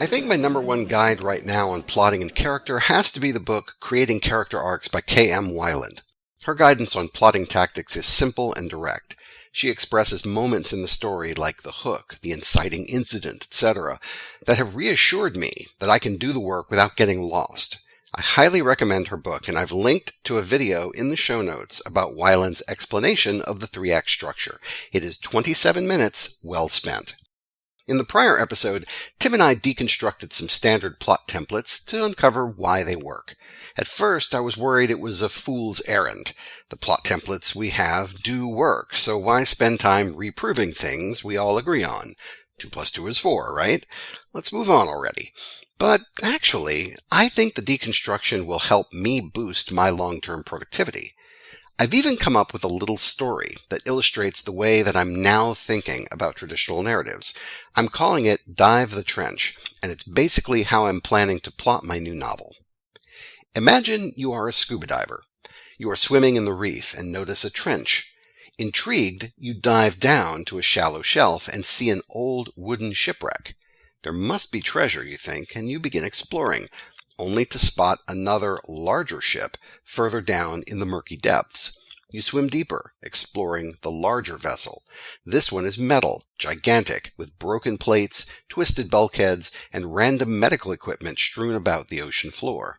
I think my number one guide right now on plotting and character has to be the book Creating Character Arcs by K.M. Weiland. Her guidance on plotting tactics is simple and direct. She expresses moments in the story like the hook, the inciting incident, etc., that have reassured me that I can do the work without getting lost. I highly recommend her book, and I've linked to a video in the show notes about Weiland's explanation of the 3-act structure. It is 27 minutes well spent. In the prior episode, Tim and I deconstructed some standard plot templates to uncover why they work. At first, I was worried it was a fool's errand. The plot templates we have do work, so why spend time reproving things we all agree on? 2 plus 2 is 4, right? Let's move on already. But actually, I think the deconstruction will help me boost my long-term productivity. I've even come up with a little story that illustrates the way that I'm now thinking about traditional narratives. I'm calling it Dive the Trench, and it's basically how I'm planning to plot my new novel. Imagine you are a scuba diver. You are swimming in the reef and notice a trench. Intrigued, you dive down to a shallow shelf and see an old wooden shipwreck. There must be treasure, you think, and you begin exploring, only to spot another, larger ship further down in the murky depths. You swim deeper, exploring the larger vessel. This one is metal, gigantic, with broken plates, twisted bulkheads, and random medical equipment strewn about the ocean floor.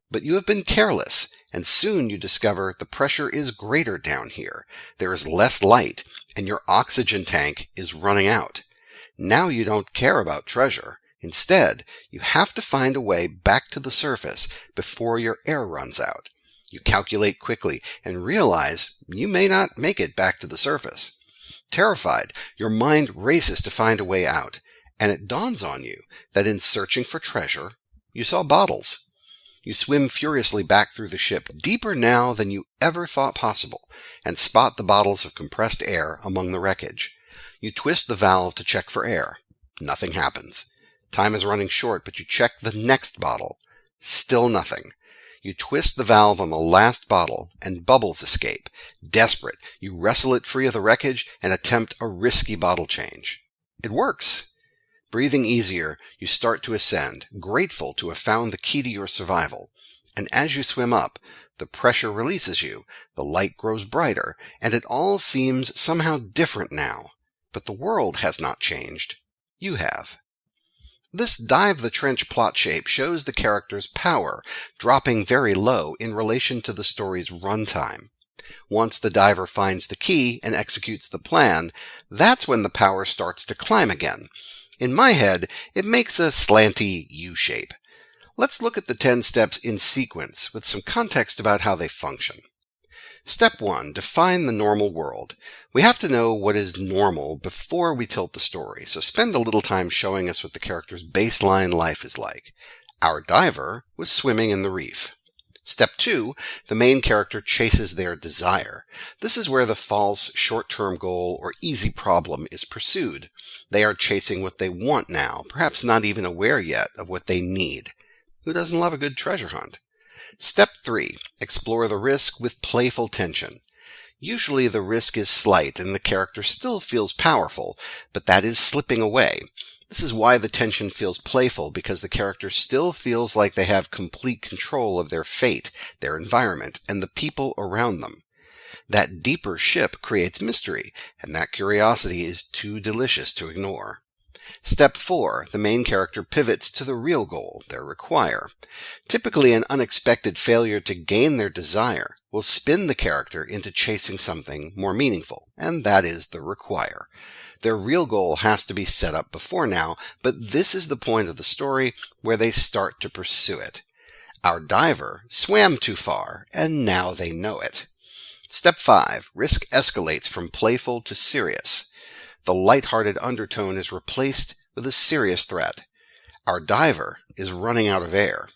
But you have been careless, and soon you discover the pressure is greater down here. There is less light, and your oxygen tank is running out. Now you don't care about treasure. Instead, you have to find a way back to the surface before your air runs out. You calculate quickly and realize you may not make it back to the surface. Terrified, your mind races to find a way out, and it dawns on you that in searching for treasure, you saw bottles. You swim furiously back through the ship, deeper now than you ever thought possible, and spot the bottles of compressed air among the wreckage. You twist the valve to check for air. Nothing happens. Time is running short, but you check the next bottle. Still nothing. You twist the valve on the last bottle, and bubbles escape. Desperate, you wrestle it free of the wreckage and attempt a risky bottle change. It works. Breathing easier, you start to ascend, grateful to have found the key to your survival. And as you swim up, the pressure releases you, the light grows brighter, and it all seems somehow different now. But the world has not changed. You have. This Dive the Trench plot shape shows the character's power, dropping very low in relation to the story's runtime. Once the diver finds the key and executes the plan, that's when the power starts to climb again. In my head, it makes a slanty U-shape. Let's look at the 10 steps in sequence with some context about how they function. Step 1. Define the normal world. We have to know what is normal before we tilt the story, so spend a little time showing us what the character's baseline life is like. Our diver was swimming in the reef. Step 2. The main character chases their desire. This is where the false short-term goal or easy problem is pursued. They are chasing what they want now, perhaps not even aware yet of what they need. Who doesn't love a good treasure hunt? Step 3. Explore the risk with playful tension. Usually the risk is slight and the character still feels powerful, but that is slipping away. This is why the tension feels playful, because the character still feels like they have complete control of their fate, their environment, and the people around them. That deeper ship creates mystery, and that curiosity is too delicious to ignore. Step 4. The main character pivots to the real goal, their require. Typically, an unexpected failure to gain their desire will spin the character into chasing something more meaningful, and that is the require. Their real goal has to be set up before now, but this is the point of the story where they start to pursue it. Our diver swam too far, and now they know it. Step 5. Risk escalates from playful to serious. The light-hearted undertone is replaced with a serious threat. Our diver is running out of air.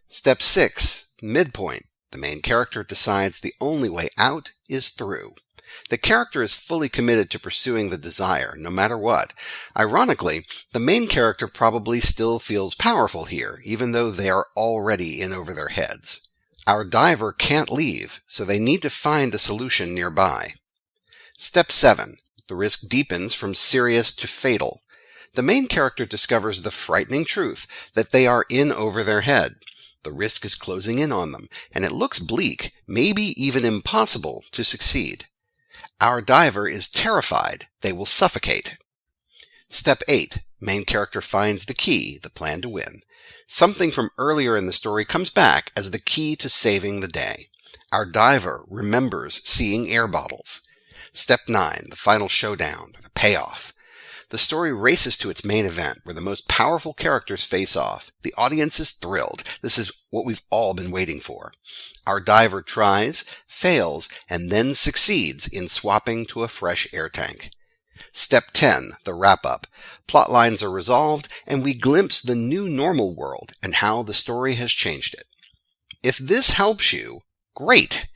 Step 6. Midpoint. The main character decides the only way out is through. The character is fully committed to pursuing the desire, no matter what. Ironically, the main character probably still feels powerful here, even though they are already in over their heads. Our diver can't leave, so they need to find a solution nearby. Step 7. The risk deepens from serious to fatal. The main character discovers the frightening truth that they are in over their head. The risk is closing in on them, and it looks bleak, maybe even impossible, to succeed. Our diver is terrified they will suffocate. Step 8. Main character finds the key, the plan to win. Something from earlier in the story comes back as the key to saving the day. Our diver remembers seeing air bottles. Step 9. The final showdown, the payoff. The story races to its main event, where the most powerful characters face off. The audience is thrilled. This is what we've all been waiting for. Our diver tries, fails, and then succeeds in swapping to a fresh air tank. Step 10, the wrap-up. Plot lines are resolved, and we glimpse the new normal world and how the story has changed it. If this helps you, great.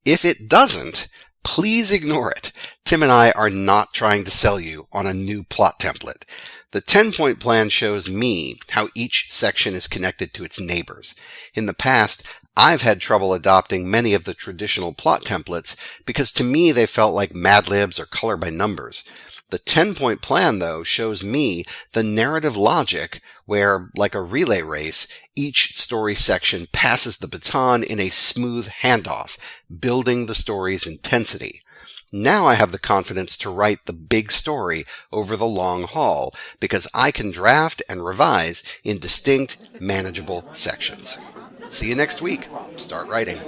If it doesn't, please ignore it. Tim and I are not trying to sell you on a new plot template. The 10-point plan shows me how each section is connected to its neighbors. In the past, I've had trouble adopting many of the traditional plot templates because to me they felt like Mad Libs or color by numbers. The 10-point plan, though, shows me the narrative logic where, like a relay race, each story section passes the baton in a smooth handoff, building the story's intensity. Now I have the confidence to write the big story over the long haul because I can draft and revise in distinct, manageable sections. See you next week. Start writing.